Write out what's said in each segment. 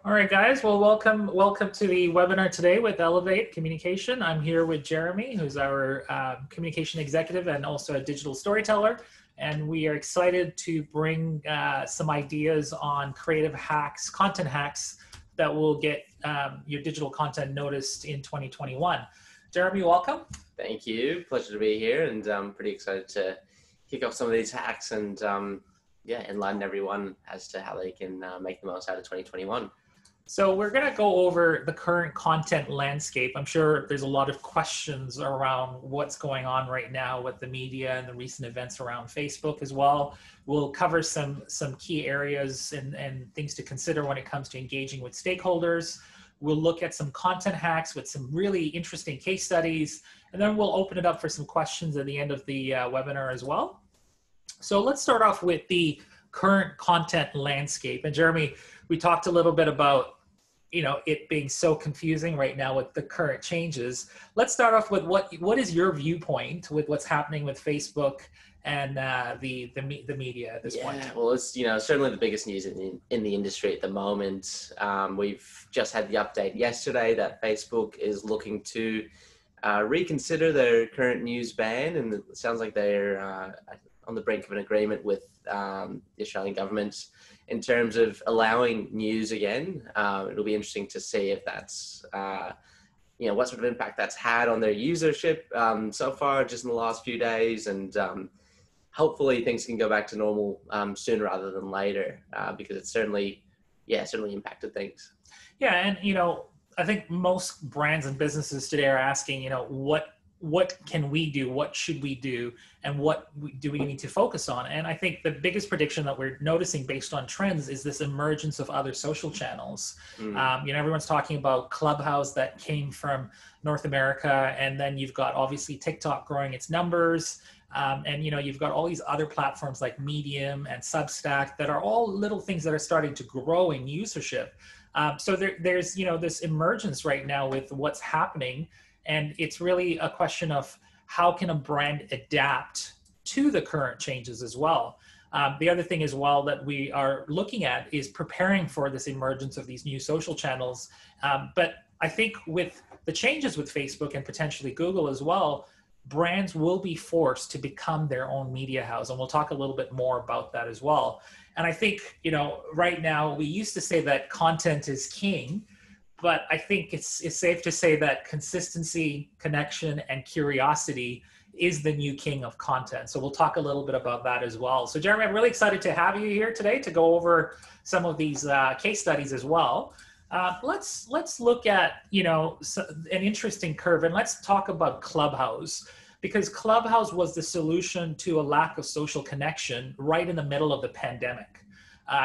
All right, guys. Well, welcome to the webinar today with Elevate Communication. I'm here with Jeremy, who's our communication executive and also a digital storyteller. And we are excited to bring some ideas on creative hacks, content hacks that will get your digital content noticed in 2021. Jeremy, welcome. Thank you. Pleasure to be here, and I'm pretty excited to kick off some of these hacks and enlighten everyone as to how they can make the most out of 2021. So we're going to go over the current content landscape. I'm sure there's a lot of questions around what's going on right now with the media and the recent events around Facebook as well. We'll cover some key areas and things to consider when it comes to engaging with stakeholders. We'll look at some content hacks with some really interesting case studies, and then we'll open it up for some questions at the end of the webinar as well. So let's start off with the current content landscape. And Jeremy, we talked a little bit about it being so confusing right now with the current changes. Let's start off with what is your viewpoint with what's happening with Facebook and the media at this point? Well, it's certainly the biggest news in the industry at the moment. We've just had the update yesterday that Facebook is looking to reconsider their current news ban, and it sounds like they're on the brink of an agreement with the Australian government in terms of allowing news again. It'll be interesting to see if that's, what sort of impact that's had on their usership so far, just in the last few days. And hopefully things can go back to normal sooner rather than later, because it's certainly impacted things. Yeah, and, I think most brands and businesses today are asking, what can we do? What should we do? And what do we need to focus on? And I think the biggest prediction that we're noticing based on trends is this emergence of other social channels. Everyone's talking about Clubhouse that came from North America. And then you've got obviously TikTok growing its numbers. And you've got all these other platforms like Medium and Substack that are all little things that are starting to grow in usership. So there's this emergence right now with what's happening. And it's really a question of how can a brand adapt to the current changes as well. The other thing as well that we are looking at is preparing for this emergence of these new social channels. But I think with the changes with Facebook and potentially Google as well, brands will be forced to become their own media house. And we'll talk a little bit more about that as well. And I think, right now we used to say that content is king. But I think it's safe to say that consistency, connection, and curiosity is the new king of content. So we'll talk a little bit about that as well. So Jeremy, I'm really excited to have you here today to go over some of these case studies as well. Let's look at an interesting curve, and let's talk about Clubhouse, because Clubhouse was the solution to a lack of social connection right in the middle of the pandemic.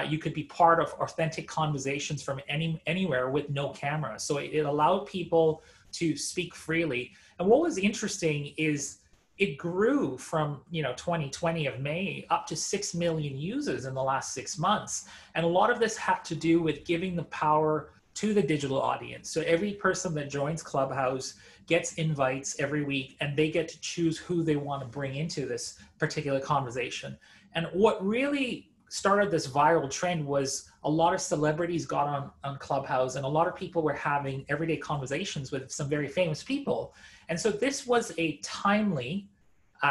You could be part of authentic conversations from anywhere with no camera. So it allowed people to speak freely. And what was interesting is it grew from 2020 of May up to 6 million users in the last 6 months. And a lot of this had to do with giving the power to the digital audience. So every person that joins Clubhouse gets invites every week, and they get to choose who they want to bring into this particular conversation. And what really started this viral trend was a lot of celebrities got on Clubhouse, and a lot of people were having everyday conversations with some very famous people. And so this was a timely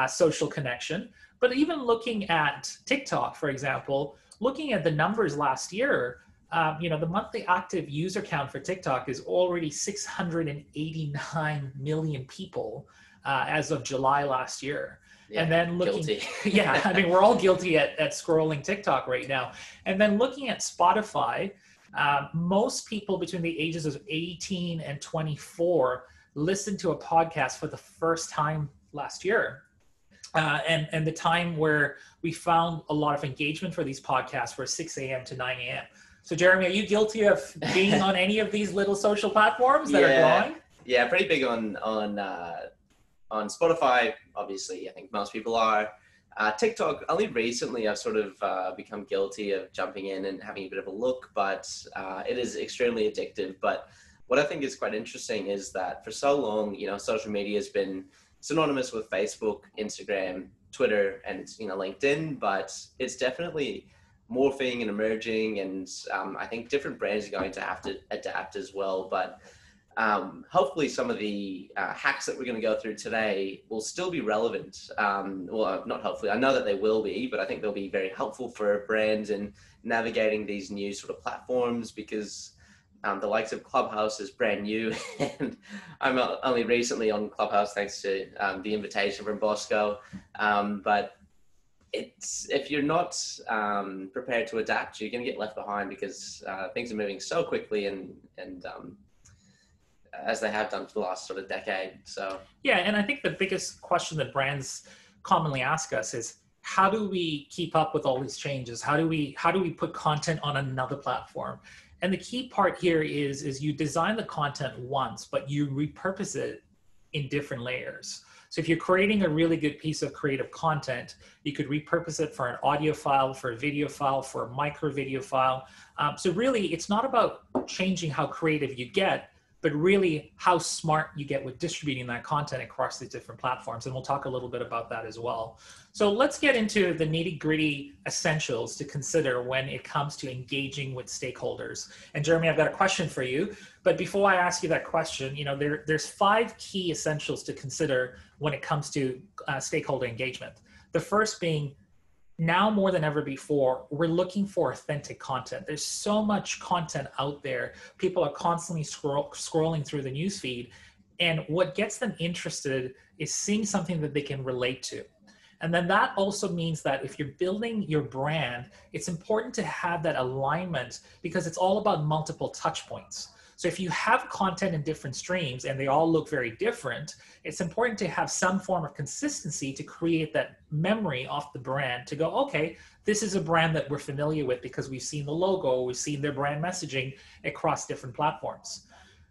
social connection. But even looking at TikTok, for example, looking at the numbers last year, the monthly active user count for TikTok is already 689 million people as of July last year. Yeah, and then looking, guilty. Yeah, I mean, we're all guilty at scrolling TikTok right now. And then looking at Spotify, most people between the ages of 18 and 24 listened to a podcast for the first time last year. And the time where we found a lot of engagement for these podcasts were 6 a.m. to 9 a.m. So Jeremy, are you guilty of being on any of these little social platforms that are growing? Yeah, pretty big on Spotify, obviously. I think most people are. TikTok, only recently I've sort of become guilty of jumping in and having a bit of a look, but it is extremely addictive. But what I think is quite interesting is that for so long, social media has been synonymous with Facebook, Instagram, Twitter, and LinkedIn, but it's definitely morphing and emerging, and I think different brands are going to have to adapt as well. But hopefully some of the hacks that we're going to go through today will still be relevant. Well, not hopefully, I know that they will be, but I think they'll be very helpful for brands in navigating these new sort of platforms, because the likes of Clubhouse is brand new, and I'm only recently on Clubhouse thanks to the invitation from Bosco. But if you're not prepared to adapt, you're going to get left behind, because things are moving so quickly, and as they have done for the last sort of decade. So yeah, and I think the biggest question that brands commonly ask us is, how do we keep up with all these changes? How do we put content on another platform? And the key part here is you design the content once, but you repurpose it in different layers. So if you're creating a really good piece of creative content, you could repurpose it for an audio file, for a video file, for a micro video file. So really, it's not about changing how creative you get, but really how smart you get with distributing that content across the different platforms. And we'll talk a little bit about that as well. So let's get into the nitty-gritty essentials to consider when it comes to engaging with stakeholders. And Jeremy, I've got a question for you. But before I ask you that question, there's 5 key essentials to consider when it comes to stakeholder engagement. The first being, now more than ever before, we're looking for authentic content. There's so much content out there. People are constantly scrolling through the newsfeed, and what gets them interested is seeing something that they can relate to. And then that also means that if you're building your brand, it's important to have that alignment, because it's all about multiple touch points. So if you have content in different streams and they all look very different, it's important to have some form of consistency to create that memory off the brand, to go, okay, this is a brand that we're familiar with because we've seen the logo, we've seen their brand messaging across different platforms.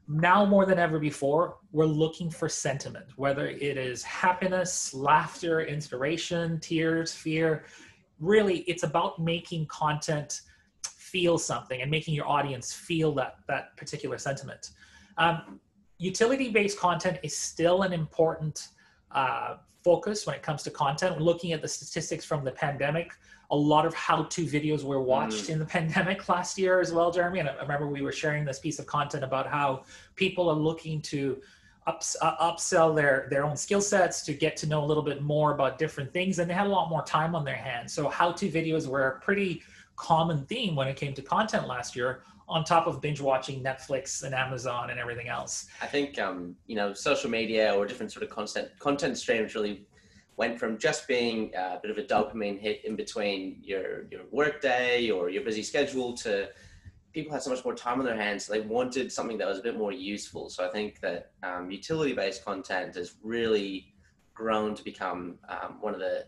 Now more than ever before, we're looking for sentiment, whether it is happiness, laughter, inspiration, tears, fear. Really, it's about making content feel something and making your audience feel that particular sentiment. Utility-based content is still an important focus when it comes to content. Looking at the statistics from the pandemic, a lot of how-to videos were watched in the pandemic last year as well, Jeremy. And I remember we were sharing this piece of content about how people are looking to upsell their own skill sets, to get to know a little bit more about different things, and they had a lot more time on their hands. So how-to videos were a pretty common theme when it came to content last year, on top of binge watching Netflix and Amazon and everything else. I think social media or different sort of content streams really went from just being a bit of a dopamine hit in between your work day or your busy schedule, to people had so much more time on their hands, so they wanted something that was a bit more useful. So I think that utility-based content has really grown to become one of the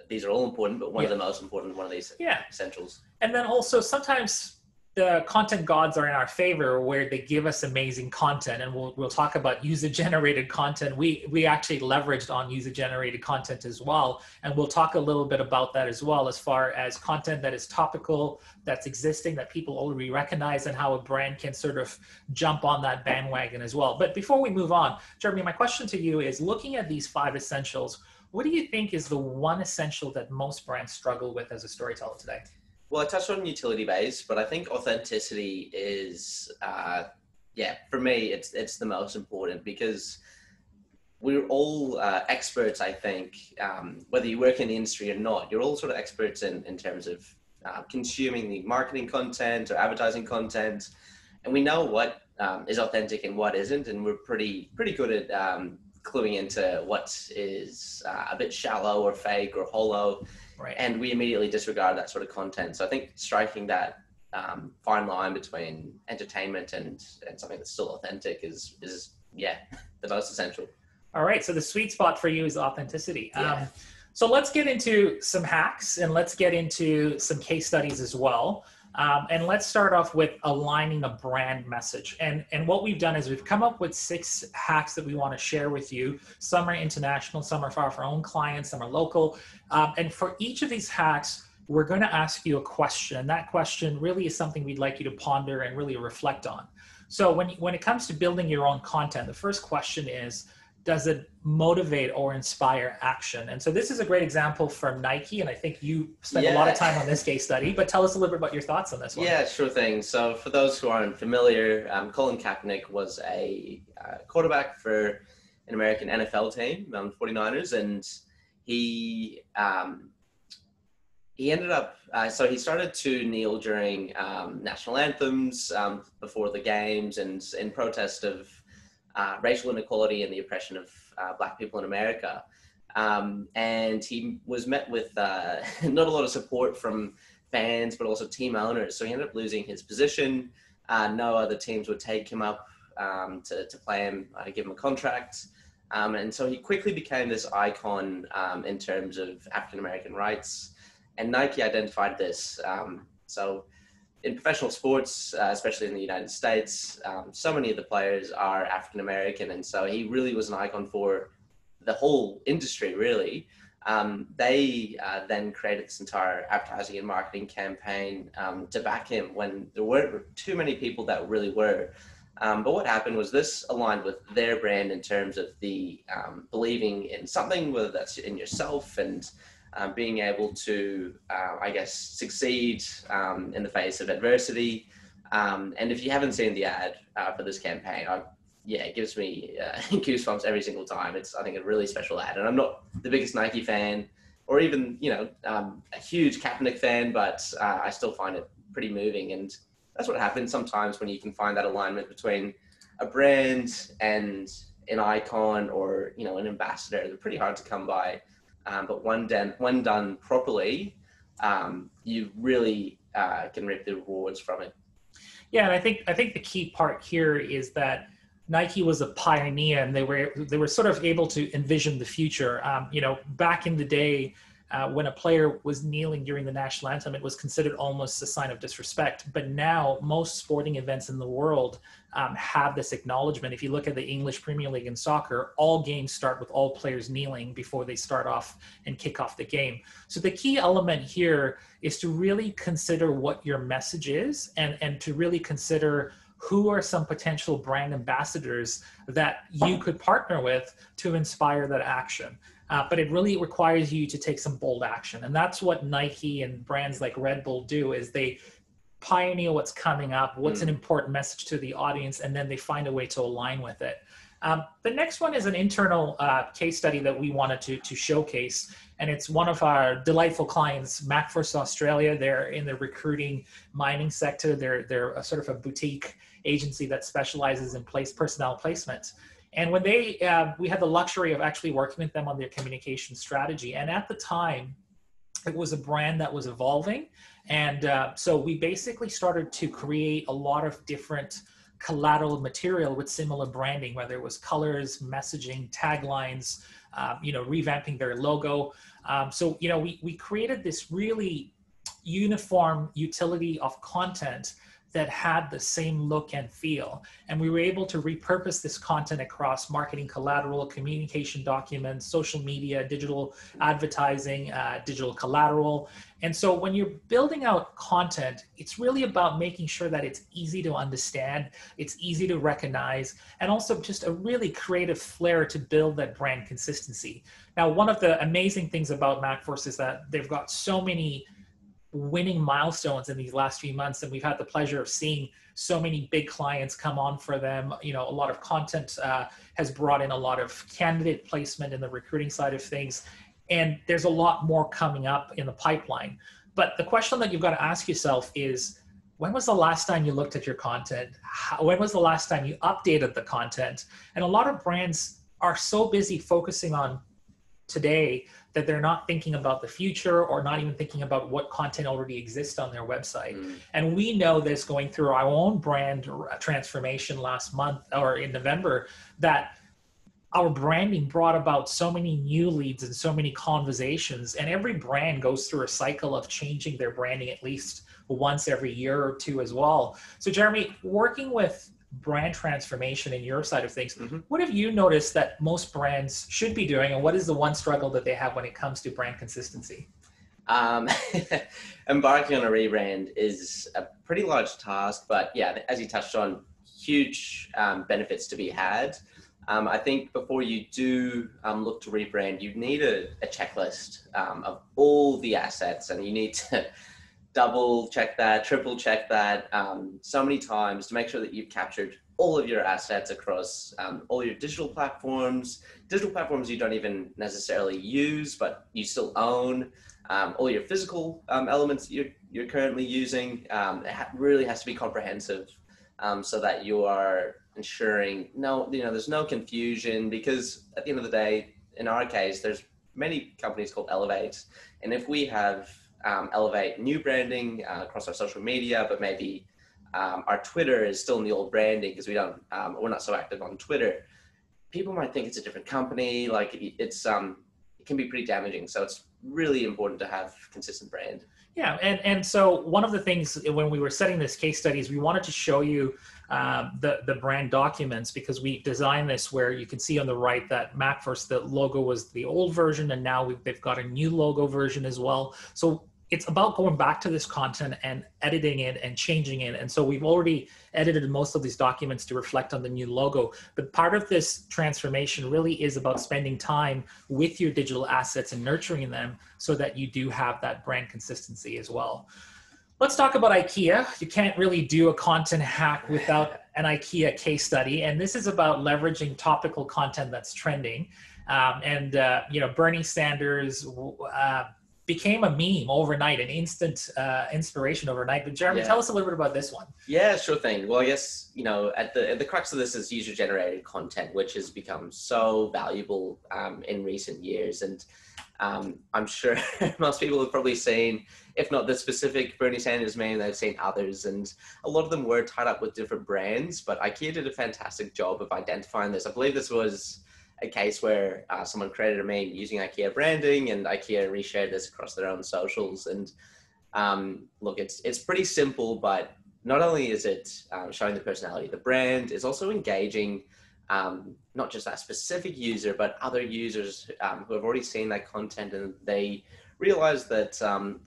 these are all important, but one of the most important, one of these essentials. And then also sometimes the content gods are in our favor, where they give us amazing content, and we'll talk about user-generated content. We actually leveraged on user-generated content as well, and we'll talk a little bit about that as well, as far as content that is topical, that's existing, that people already recognize, and how a brand can sort of jump on that bandwagon as well. But before we move on, Jeremy, my question to you is, looking at these 5 essentials, what do you think is the one essential that most brands struggle with as a storyteller today? Well, I touched on utility based, but I think authenticity is, for me, it's the most important, because we're all experts, I think, whether you work in the industry or not, you're all sort of experts in terms of consuming the marketing content or advertising content. And we know what is authentic and what isn't, and we're pretty good at cluing into what is a bit shallow or fake or hollow. Right. And we immediately disregard that sort of content. So I think striking that fine line between entertainment and something that's still authentic is the most essential. All right. So the sweet spot for you is authenticity. Yeah. So let's get into some hacks, and let's get into some case studies as well. And let's start off with aligning a brand message. And what we've done is we've come up with 6 hacks that we want to share with you. Some are international, some are for our own clients, some are local. And for each of these hacks, we're going to ask you a question. And that question really is something we'd like you to ponder and really reflect on. So when it comes to building your own content, the first question is, does it motivate or inspire action? And so this is a great example from Nike, and I think you spent a lot of time on this case study, but tell us a little bit about your thoughts on this one. Yeah, sure thing. So for those who aren't familiar, Colin Kaepernick was a quarterback for an American NFL team, 49ers, and he ended up, so he started to kneel during national anthems before the games, and in protest of racial inequality and the oppression of Black people in America. And he was met with not a lot of support from fans, but also team owners. So he ended up losing his position. No other teams would take him up to play him, give him a contract. And so he quickly became this icon in terms of African-American rights. And Nike identified this. So in professional sports, especially in the United States, so many of the players are African-American. And so he really was an icon for the whole industry, really. They then created this entire advertising and marketing campaign to back him when there weren't too many people that really were. But what happened was this aligned with their brand in terms of the believing in something, whether that's in yourself and being able to, I guess, succeed in the face of adversity. And if you haven't seen the ad for this campaign, it gives me goosebumps every single time. It's, I think, a really special ad. And I'm not the biggest Nike fan or even, a huge Kaepernick fan, but I still find it pretty moving. And that's what happens sometimes when you can find that alignment between a brand and an icon or, an ambassador. They're pretty hard to come by. But when done properly, you really can reap the rewards from it. Yeah, and I think the key part here is that Nike was a pioneer, and they were sort of able to envision the future. Back in the day, when a player was kneeling during the national anthem, it was considered almost a sign of disrespect. But now most sporting events in the world have this acknowledgement. If you look at the English Premier League in soccer, all games start with all players kneeling before they start off and kick off the game. So the key element here is to really consider what your message is, and to really consider who are some potential brand ambassadors that you could partner with to inspire that action. But it really requires you to take some bold action. And that's what Nike and brands like Red Bull do, is they pioneer what's coming up, what's an important message to the audience, and then they find a way to align with it. The next one is an internal case study that we wanted to showcase. And it's one of our delightful clients, MacForce Australia. They're in the recruiting mining sector. They're a sort of a boutique agency that specializes in personnel placement. And when we had the luxury of actually working with them on their communication strategy. And at the time, it was a brand that was evolving. And so we basically started to create a lot of different collateral material with similar branding, whether it was colors, messaging, taglines, revamping their logo. So we created this really uniform utility of content that had the same look and feel. And we were able to repurpose this content across marketing collateral, communication documents, social media, digital advertising, digital collateral. And so when you're building out content, it's really about making sure that it's easy to understand, it's easy to recognize, and also just a really creative flair to build that brand consistency. Now, one of the amazing things about MacForce is that they've got so many winning milestones in these last few months, and we've had the pleasure of seeing so many big clients come on for them. A lot of content has brought in a lot of candidate placement in the recruiting side of things, and there's a lot more coming up in the pipeline. But the question that you've got to ask yourself is, when was the last time you looked at your content? When was the last time you updated the content? And a lot of brands are so busy focusing on today that they're not thinking about the future, or not even thinking about what content already exists on their website. And we know this going through our own brand transformation last month, or in November, that our branding brought about so many new leads and so many conversations. And every brand goes through a cycle of changing their branding at least once every year or two as well. So Jeremy, working with brand transformation in your side of things, what have you noticed that most brands should be doing, and what is the one struggle that they have when it comes to brand consistency? Embarking on a rebrand is a pretty large task, but yeah, as you touched on, huge benefits to be had. I think before you do look to rebrand, you need a checklist of all the assets, and you need to double check that, triple check that so many times to make sure that you've captured all of your assets across all your digital platforms you don't even necessarily use, but you still own, all your physical elements that you're currently using. Really has to be comprehensive, so that you are ensuring there's no confusion, because at the end of the day, in our case, there's many companies called Elevate, and if we have Elevate new branding across our social media, but maybe our Twitter is still in the old branding because we're not so active on Twitter, people might think it's a different company. Like it can be pretty damaging. So it's really important to have consistent brand. Yeah, and so one of the things when we were setting this case studies, we wanted to show you the brand documents, because we designed this where you can see on the right that MacFirst, the logo was the old version, and now they've got a new logo version as well. So it's about going back to this content and editing it and changing it. And so we've already edited most of these documents to reflect on the new logo. But part of this transformation really is about spending time with your digital assets and nurturing them so that you do have that brand consistency as well. Let's talk about IKEA. You can't really do a content hack without an IKEA case study. And this is about leveraging topical content that's trending. Bernie Sanders became a meme overnight, an instant inspiration overnight. But Jeremy, tell us a little bit about this one. Yeah, sure thing. Well, I guess, at the crux of this is user-generated content, which has become so valuable in recent years. And I'm sure most people have probably seen, if not the specific Bernie Sanders meme, they've seen others. And a lot of them were tied up with different brands, but IKEA did a fantastic job of identifying this. I believe this was a case where someone created a meme using IKEA branding, and IKEA reshared this across their own socials. And look, it's pretty simple, but not only is it showing the personality of the brand, it's also engaging not just that specific user, but other users who have already seen that content, and they realize that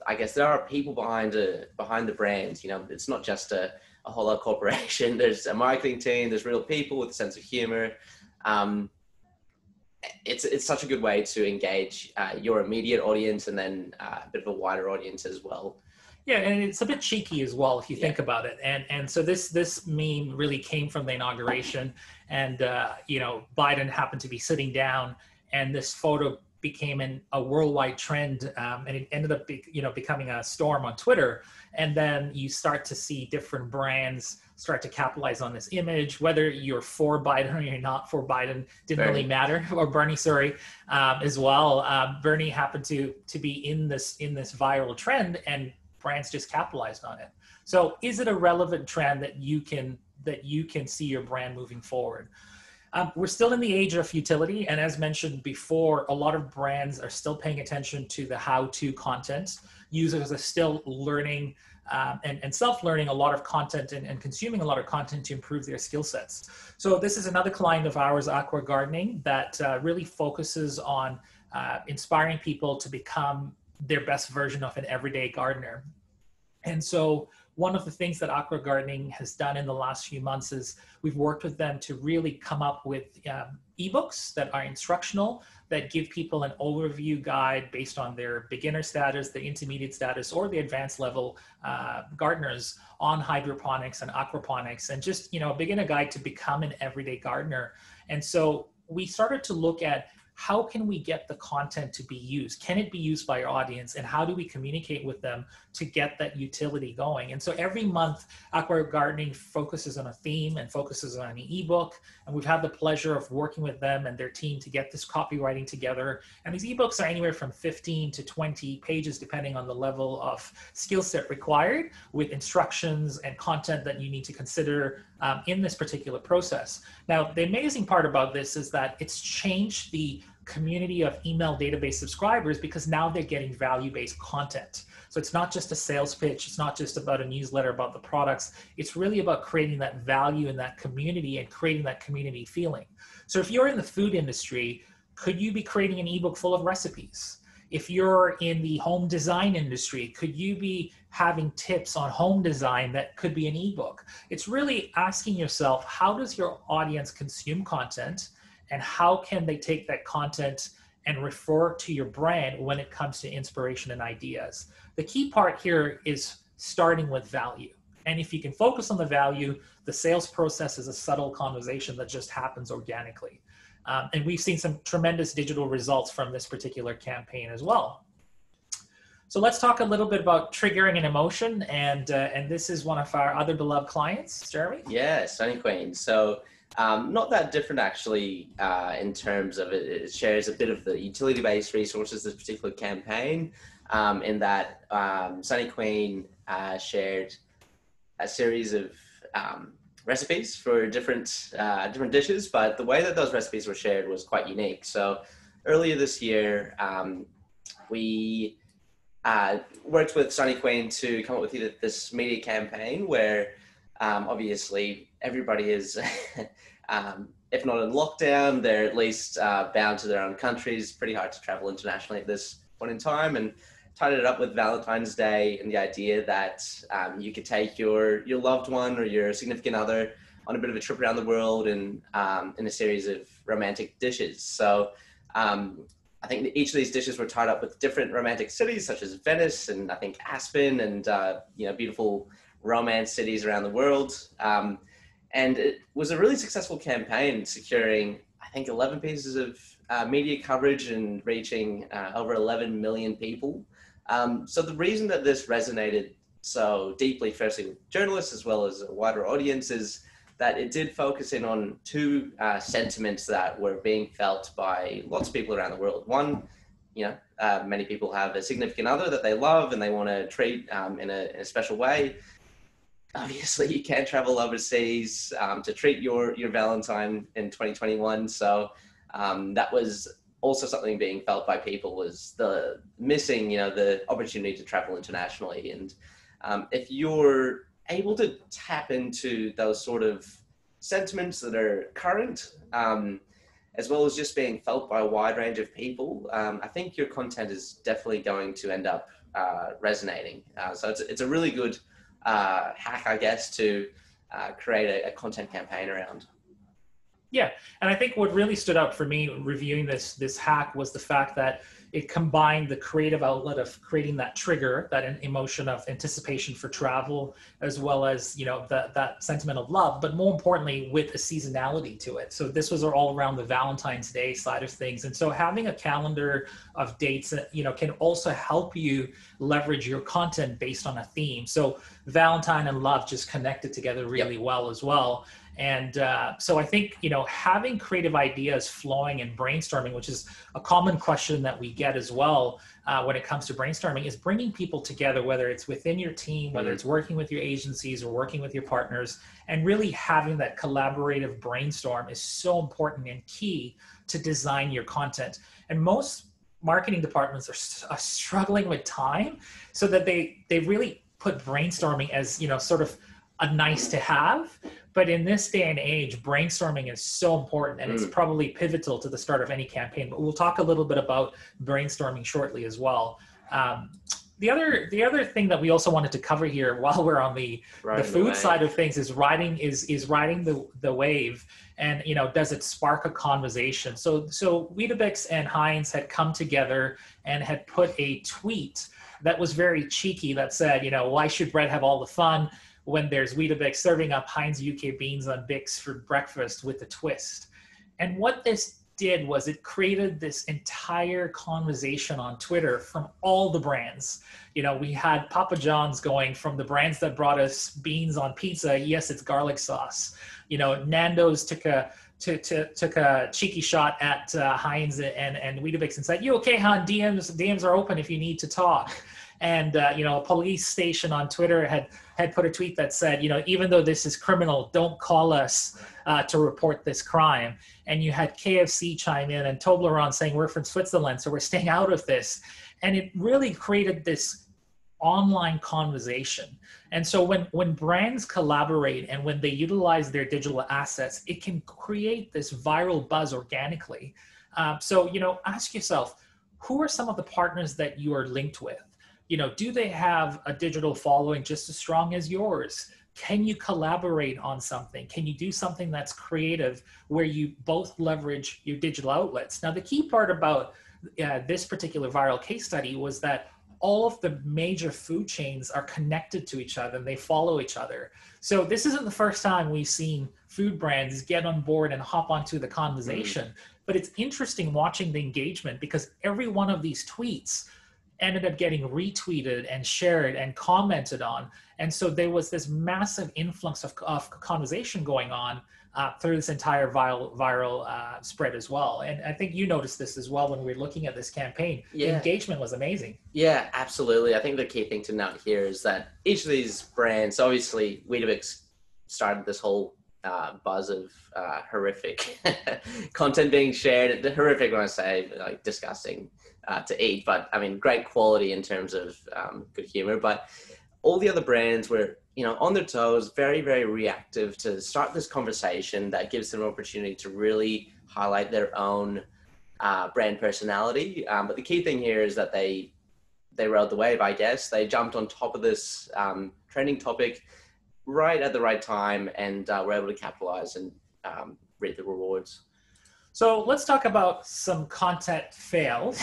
I guess there are people behind the brand. It's not just a hollow corporation. There's a marketing team. There's real people with a sense of humor. It's such a good way to engage your immediate audience, and then a bit of a wider audience as well. Yeah, and it's a bit cheeky as well if you think about it. And so this meme really came from the inauguration, and Biden happened to be sitting down, and this photo became a worldwide trend, and it ended up becoming a storm on Twitter. And then you start to see different brands start to capitalize on this image, whether you're for Biden or you're not for Biden, didn't really matter, or Bernie, sorry, as well. Bernie happened to be in this viral trend, and brands just capitalized on it. So is it a relevant trend that you can see your brand moving forward? We're still in the age of utility. And as mentioned before, a lot of brands are still paying attention to the how-to content. Users are still learning and self-learning a lot of content and consuming a lot of content to improve their skill sets. So this is another client of ours, Aqua Gardening, that really focuses on inspiring people to become their best version of an everyday gardener. And so one of the things that Aqua Gardening has done in the last few months is we've worked with them to really come up with ebooks that are instructional, that give people an overview guide based on their beginner status, the intermediate status, or the advanced level gardeners on hydroponics and aquaponics, and just a beginner guide to become an everyday gardener. And so we started to look at, how can we get the content to be used? Can it be used by our audience? And how do we communicate with them to get that utility going? And so every month, Aqua Gardening focuses on a theme and focuses on an ebook. And we've had the pleasure of working with them and their team to get this copywriting together. And these ebooks are anywhere from 15 to 20 pages, depending on the level of skill set required, with instructions and content that you need to consider in this particular process. Now, the amazing part about this is that it's changed the community of email database subscribers, because now they're getting value-based content. So it's not just a sales pitch. It's not just about a newsletter about the products. It's really about creating that value in that community and creating that community feeling. So if you're in the food industry, could you be creating an ebook full of recipes? If you're in the home design industry, could you be having tips on home design that could be an ebook? It's really asking yourself, how does your audience consume content? and how can they take that content and refer to your brand when it comes to inspiration and ideas. The key part here is starting with value. And if you can focus on the value, the sales process is a subtle conversation that just happens organically. And we've seen some tremendous digital results from this particular campaign as well. So let's talk a little bit about triggering an emotion, and this is one of our other beloved clients, Jeremy. Yeah, Sunny Queen. So not that different actually in terms of it. It shares a bit of the utility-based resources, this particular campaign, in that Sunny Queen shared a series of recipes for different dishes, but the way that those recipes were shared was quite unique. So earlier this year, we worked with Sunny Queen to come up with this media campaign where obviously everybody is, if not in lockdown, they're at least bound to their own countries. Pretty hard to travel internationally at this point in time, and tied it up with Valentine's Day and the idea that you could take your loved one or your significant other on a bit of a trip around the world and in a series of romantic dishes. So I think that each of these dishes were tied up with different romantic cities, such as Venice and I think Aspen, and beautiful romance cities around the world. And it was a really successful campaign, securing I think 11 pieces of media coverage and reaching over 11 million people. So the reason that this resonated so deeply, firstly with journalists as well as a wider audience, is that it did focus in on two sentiments that were being felt by lots of people around the world. One, many people have a significant other that they love and they want to treat in a special way. Obviously, you can't travel overseas to treat your Valentine in 2021. So that was also something being felt by people, was the missing, the opportunity to travel internationally. And if you're able to tap into those sort of sentiments that are current, as well as just being felt by a wide range of people, I think your content is definitely going to end up resonating. So it's a really good hack, I guess, to create a content campaign around. Yeah, and I think what really stood out for me reviewing this hack was the fact that it combined the creative outlet of creating that trigger, that emotion of anticipation for travel, as well as that sentiment of love, but more importantly with a seasonality to it. So this was all around the Valentine's Day side of things, and so having a calendar of dates, can also help you leverage your content based on a theme. So Valentine and love just connected together really well as well. And so I think, having creative ideas flowing and brainstorming, which is a common question that we get as well when it comes to brainstorming, is bringing people together, whether it's within your team, whether it's working with your agencies or working with your partners, and really having that collaborative brainstorm is so important and key to design your content. And most marketing departments are struggling with time, so that they really put brainstorming as, sort of a nice to have. But in this day and age, brainstorming is so important, and it's probably pivotal to the start of any campaign. But we'll talk a little bit about brainstorming shortly as well. The other thing that we also wanted to cover here while we're on the food side of things is riding the wave, and does it spark a conversation? So Weetabix and Heinz had come together and had put a tweet that was very cheeky that said, why should bread have all the fun when there's Weetabix serving up Heinz UK beans on Bix for breakfast with a twist? And what this did was it created this entire conversation on Twitter from all the brands. We had Papa John's going from the brands that brought us beans on pizza. Yes, it's garlic sauce. Nando's took a cheeky shot at Heinz and Weetabix and said, "You okay, hon? DMs are open if you need to talk." And a police station on Twitter had put a tweet that said, even though this is criminal, don't call us to report this crime. And you had KFC chime in and Toblerone saying, we're from Switzerland, so we're staying out of this. And it really created this online conversation. And so when brands collaborate and when they utilize their digital assets, it can create this viral buzz organically. So ask yourself, who are some of the partners that you are linked with? Do they have a digital following just as strong as yours? can you collaborate on something? Can you do something that's creative where you both leverage your digital outlets? Now, the key part about this particular viral case study was that all of the major food chains are connected to each other and they follow each other. So this isn't the first time we've seen food brands get on board and hop onto the conversation, but it's interesting watching the engagement because every one of these tweets ended up getting retweeted and shared and commented on. And so there was this massive influx of conversation going on through this entire viral spread as well. And I think you noticed this as well when we were looking at this campaign. Yeah. The engagement was amazing. Yeah, absolutely. I think the key thing to note here is that each of these brands, obviously Weetabix started this whole buzz of horrific content being shared. The horrific when I say like disgusting to eat, but I mean great quality in terms of good humor. But all the other brands were, you know, on their toes, very, very reactive to start this conversation that gives them an opportunity to really highlight their own brand personality. But the key thing here is that they rode the wave, I guess. They jumped on top of this trending topic right at the right time and were able to capitalize and reap the rewards. So let's talk about some content fails.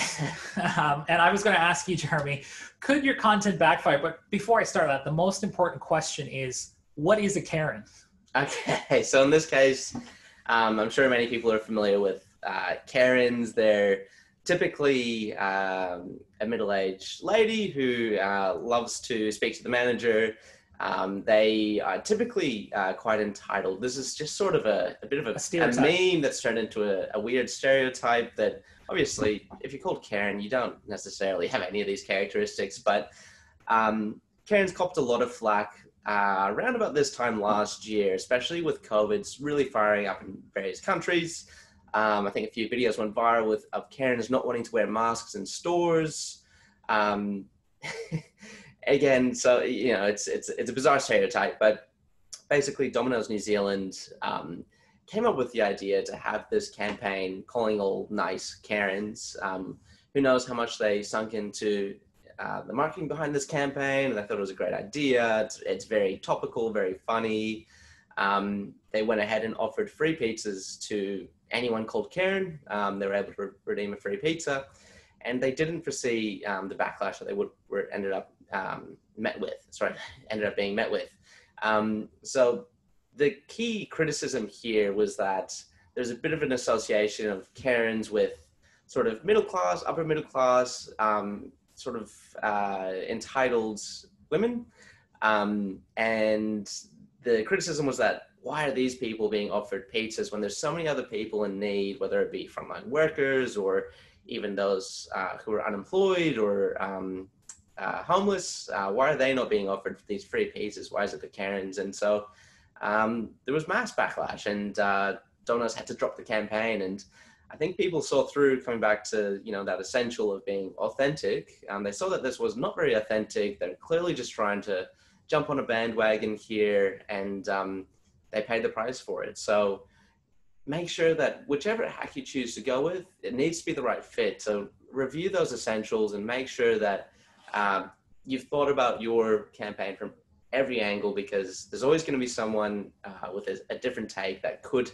And I was going to ask you, Jeremy, could your content backfire? But before I start that, the most important question is, what is a Karen? Okay, so in this case, I'm sure many people are familiar with Karens. They're typically a middle-aged lady who loves to speak to the manager. They are typically quite entitled. This is just sort of a bit of a meme that's turned into a weird stereotype that obviously if you're called Karen, you don't necessarily have any of these characteristics, but Karen's copped a lot of flack around about this time last year, especially with COVID's really firing up in various countries. I think a few videos went viral of Karens not wanting to wear masks in stores. Again, so, you know, it's a bizarre stereotype, but basically Domino's New Zealand came up with the idea to have this campaign calling all nice Karens. Who knows how much they sunk into the marketing behind this campaign, and I thought it was a great idea. It's very topical, very funny. They went ahead and offered free pizzas to anyone called Karen. They were able to redeem a free pizza, and they didn't foresee the backlash that they ended up being met with. So the key criticism here was that there's a bit of an association of Karens with sort of middle class, upper middle class, sort of entitled women. And the criticism was that, why are these people being offered pizzas when there's so many other people in need, whether it be frontline workers or even those who are unemployed or homeless? Why are they not being offered these free pizzas? Why is it the Karens? And so there was mass backlash, and Domino's had to drop the campaign. And I think people saw through, coming back to, you know, that essential of being authentic. They saw that this was not very authentic. They're clearly just trying to jump on a bandwagon here, and they paid the price for it. So make sure that whichever hack you choose to go with, it needs to be the right fit. So review those essentials and make sure that you've thought about your campaign from every angle, because there's always going to be someone with a different take that could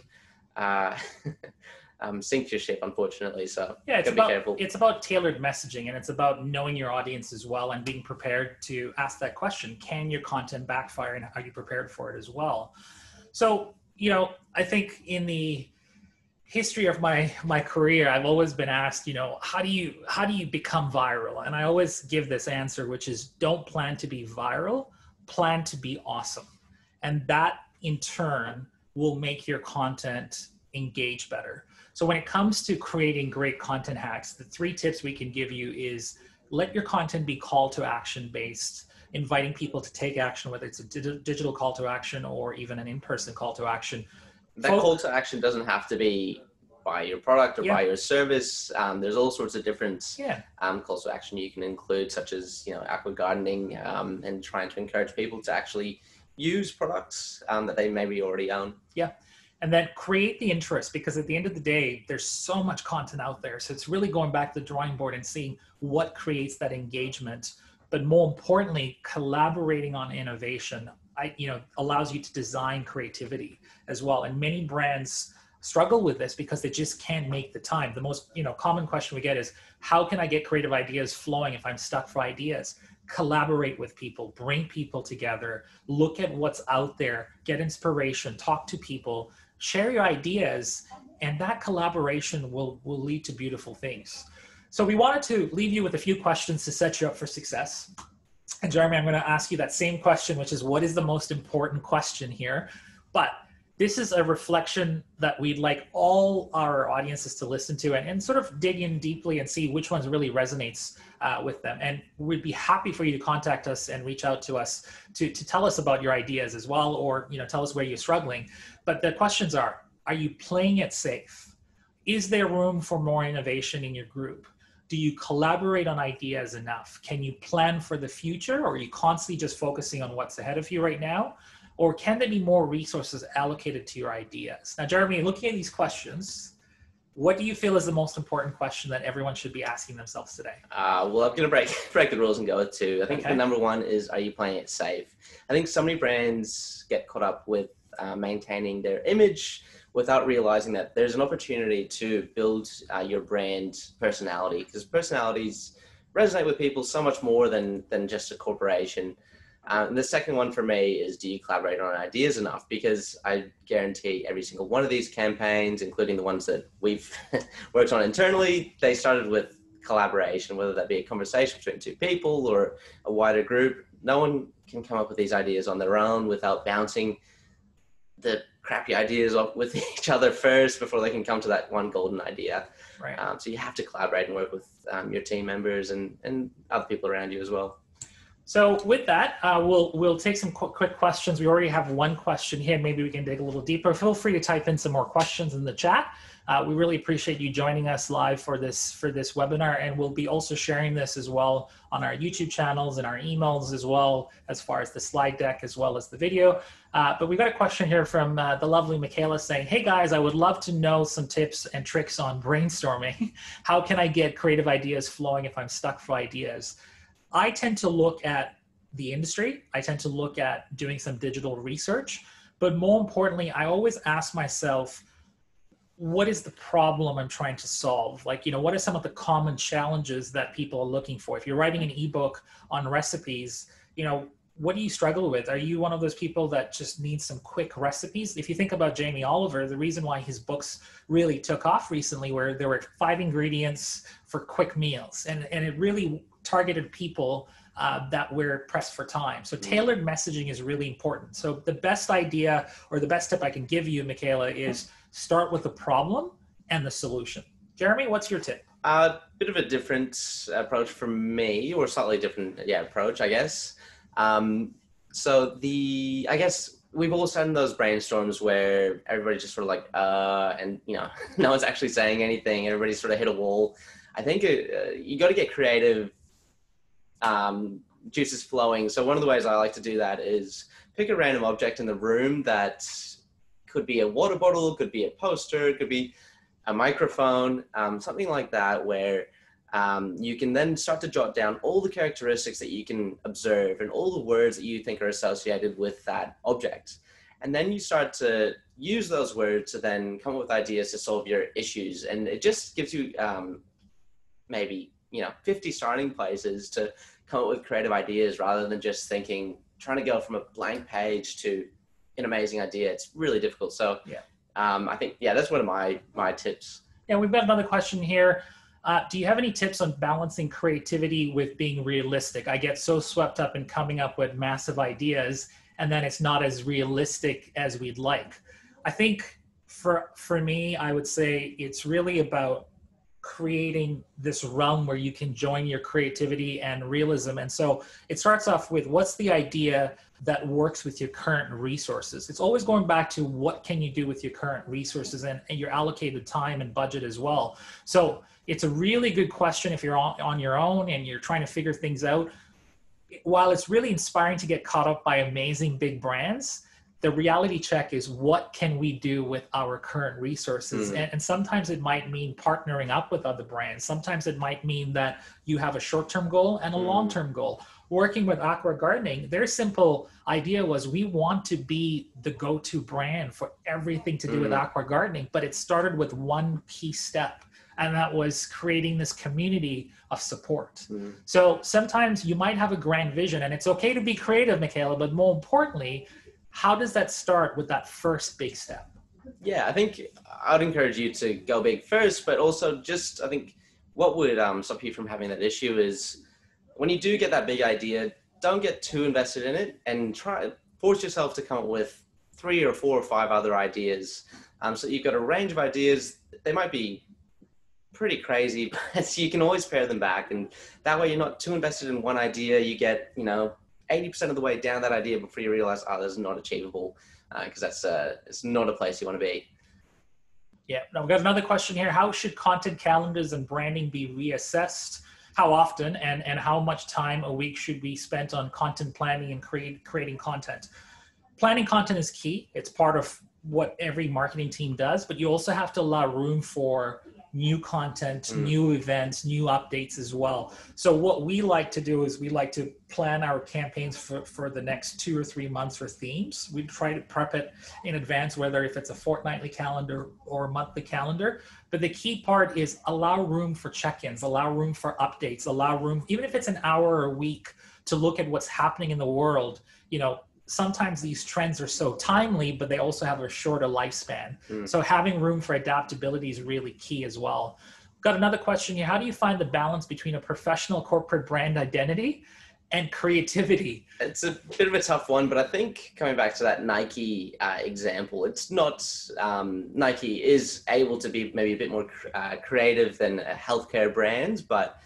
sink your ship, unfortunately. So yeah, be careful. It's about tailored messaging, and it's about knowing your audience as well and being prepared to ask that question. Can your content backfire, and are you prepared for it as well? So, you know, I think in the history of my career, I've always been asked, you know, how do you become viral? And I always give this answer, which is, don't plan to be viral, plan to be awesome. And that in turn will make your content engage better. So when it comes to creating great content hacks, the 3 tips we can give you is, let your content be call to action based, inviting people to take action, whether it's a digital call to action or even an in-person call to action. That call to action doesn't have to be buy your product or buy your service. There's all sorts of different calls to action you can include, such as, you know, aqua gardening, and trying to encourage people to actually use products that they maybe already own. Yeah. And then create the interest, because at the end of the day, there's so much content out there. So it's really going back to the drawing board and seeing what creates that engagement. But more importantly, collaborating on innovation allows you to design creativity as well. And many brands struggle with this because they just can't make the time. The most, common question we get is, how can I get creative ideas flowing if I'm stuck for ideas? Collaborate with people, bring people together, look at what's out there, get inspiration, talk to people, share your ideas, and that collaboration will lead to beautiful things. So we wanted to leave you with a few questions to set you up for success. And Jeremy, I'm going to ask you that same question, which is, what is the most important question here? But this is a reflection that we'd like all our audiences to listen to and sort of dig in deeply and see which ones really resonates with them. And we'd be happy for you to contact us and reach out to us to tell us about your ideas as well, or tell us where you're struggling. But the questions are you playing it safe? Is there room for more innovation in your group? Do you collaborate on ideas enough? Can you plan for the future, or are you constantly just focusing on what's ahead of you right now? Or can there be more resources allocated to your ideas? Now, Jeremy, looking at these questions, what do you feel is the most important question that everyone should be asking themselves today? Well, I'm going to break the rules and go with two. I think the number one is, are you playing it safe? I think so many brands get caught up with maintaining their image without realizing that there's an opportunity to build your brand personality, because personalities resonate with people so much more than just a corporation. And the second one for me is, do you collaborate on ideas enough? Because I guarantee every single one of these campaigns, including the ones that we've worked on internally, they started with collaboration, whether that be a conversation between two people or a wider group. No one can come up with these ideas on their own without bouncing the crappy ideas off with each other first before they can come to that one golden idea. Right. So you have to collaborate and work with your team members and other people around you as well. So with that, we'll take some quick questions. We already have one question here. Maybe we can dig a little deeper. Feel free to type in some more questions in the chat. We really appreciate you joining us live for this webinar, and we'll be also sharing this as well on our YouTube channels and our emails as well, as far as the slide deck as well as the video. But we've got a question here from the lovely Michaela saying, hey guys, I would love to know some tips and tricks on brainstorming. How can I get creative ideas flowing if I'm stuck for ideas? I tend to look at the industry. I tend to look at doing some digital research, but more importantly, I always ask myself, what is the problem I'm trying to solve? What are some of the common challenges that people are looking for? If you're writing an ebook on recipes, what do you struggle with? Are you one of those people that just needs some quick recipes? If you think about Jamie Oliver, the reason why his books really took off recently, where there were 5 ingredients for quick meals, and it really targeted people that were pressed for time. So tailored messaging is really important. So the best idea, or the best tip I can give you, Michaela, is start with the problem and the solution. Jeremy, what's your tip? A bit of a different approach from me, or slightly different approach, I guess. I guess we've all sat in those brainstorms where everybody's just sort of and no one's actually saying anything. Everybody's sort of hit a wall. I think you got to get creative, juices flowing. So one of the ways I like to do that is pick a random object in the room that could be a water bottle, could be a poster, could be a microphone, something like that, where you can then start to jot down all the characteristics that you can observe and all the words that you think are associated with that object. And then you start to use those words to then come up with ideas to solve your issues. And it just gives you maybe 50 starting places to come up with creative ideas, rather than just trying to go from a blank page to an amazing idea. It's really difficult. So I think, that's one of my tips. Yeah, we've got another question here. Do you have any tips on balancing creativity with being realistic? I get so swept up in coming up with massive ideas, and then it's not as realistic as we'd like. I think for me, I would say it's really about creating this realm where you can join your creativity and realism. And so it starts off with, what's the idea that works with your current resources? It's always going back to, what can you do with your current resources and your allocated time and budget as well. So it's a really good question if you're on your own and you're trying to figure things out. While it's really inspiring to get caught up by amazing big brands, the reality check is, what can we do with our current resources? And sometimes it might mean partnering up with other brands. Sometimes it might mean that you have a short-term goal and a long-term goal. Working with Aqua Gardening, their simple idea was, we want to be the go-to brand for everything to do with aqua gardening, but it started with one key step, and that was creating this community of support. So sometimes you might have a grand vision, and it's okay to be creative, Michaela, but more importantly, how does that start with that first big step? Yeah, I think I'd encourage you to go big first, but also just, I think what would stop you from having that issue is, when you do get that big idea, don't get too invested in it, and force yourself to come up with 3 or 4 or 5 other ideas. So you've got a range of ideas. They might be pretty crazy, but you can always pare them back, and that way you're not too invested in one idea. You get 80% of the way down that idea before you realize, this is not achievable, because it's not a place you want to be. Yeah. Now we've got another question here. How should content calendars and branding be reassessed? How often, and how much time a week should be spent on content planning and creating content? Planning content is key. It's part of what every marketing team does, but you also have to allow room for new content, new events, new updates as well. So what we like to do is, we like to plan our campaigns for the next 2 or 3 months for themes. We try to prep it in advance, whether if it's a fortnightly calendar or a monthly calendar. But the key part is, allow room for check-ins, allow room for updates, allow room, even if it's an hour or a week, to look at what's happening in the world. Sometimes these trends are so timely, but they also have a shorter lifespan. So having room for adaptability is really key as well. Got another question here. How do you find the balance between a professional corporate brand identity and creativity? It's a bit of a tough one, but I think coming back to that Nike example, it's not, Nike is able to be maybe a bit more creative than a healthcare brand, but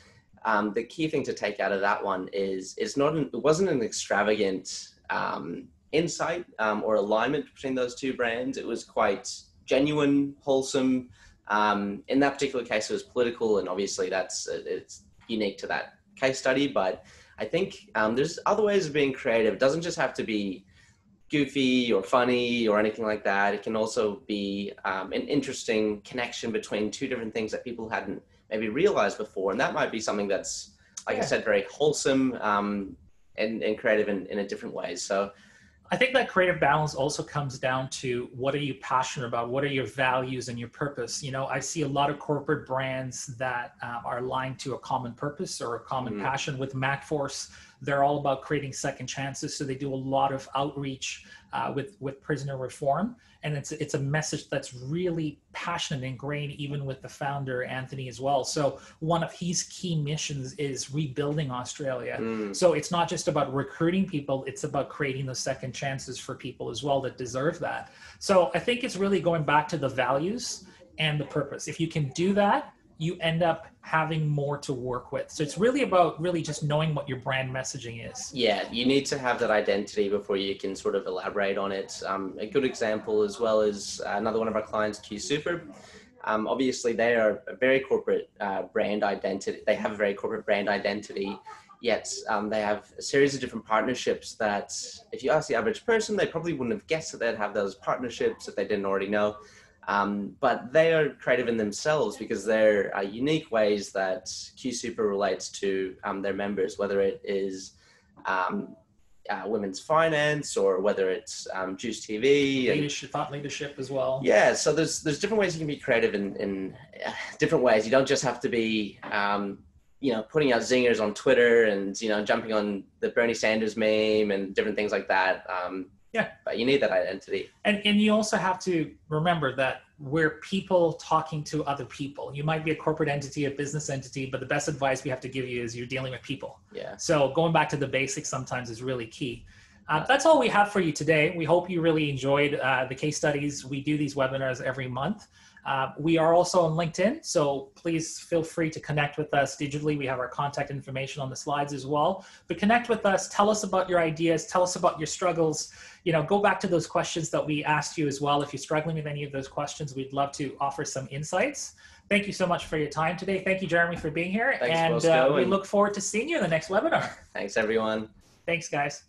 the key thing to take out of that one is, it wasn't an extravagant insight or alignment between those two brands. It was quite genuine, wholesome. In that particular case, it was political, and obviously it's unique to that case study. But I think there's other ways of being creative. It doesn't just have to be goofy or funny or anything like that. It can also be an interesting connection between two different things that people hadn't maybe realized before. And that might be something that's, like I said, very wholesome and creative in a different way. So I think that creative balance also comes down to, what are you passionate about? What are your values and your purpose? I see a lot of corporate brands that are aligned to a common purpose or a common passion. With MacForce, they're all about creating second chances. So they do a lot of outreach with prisoner reform. And it's a message that's really passionate and ingrained, even with the founder, Anthony, as well. So one of his key missions is rebuilding Australia. So it's not just about recruiting people, it's about creating those second chances for people as well that deserve that. So I think it's really going back to the values and the purpose. If you can do that, you end up having more to work with. So it's really about just knowing what your brand messaging is. Yeah, you need to have that identity before you can sort of elaborate on it. A good example as well is another one of our clients, Q Super. Obviously, they are a very corporate brand identity. They have a very corporate brand identity, yet they have a series of different partnerships that, if you ask the average person, they probably wouldn't have guessed that they'd have those partnerships if they didn't already know. But they are creative in themselves, because they're unique ways that Q Super relates to their members, whether it is women's finance, or whether it's Juice TV. Thought leadership as well. Yeah, so there's different ways you can be creative in different ways. You don't just have to be putting out zingers on Twitter and jumping on the Bernie Sanders meme and different things like that. Yeah, but you need that identity. And you also have to remember that we're people talking to other people. You might be a corporate entity, a business entity, but the best advice we have to give you is, you're dealing with people. Yeah. So going back to the basics sometimes is really key. That's all we have for you today. We hope you really enjoyed the case studies. We do these webinars every month. We are also on LinkedIn, so please feel free to connect with us digitally. We have our contact information on the slides as well. But connect with us, tell us about your ideas, tell us about your struggles. Go back to those questions that we asked you as well. If you're struggling with any of those questions, we'd love to offer some insights. Thank you so much for your time today. Thank you, Jeremy, for being here. Thanks, Bosco, we look forward to seeing you in the next webinar. Thanks, everyone. Thanks, guys.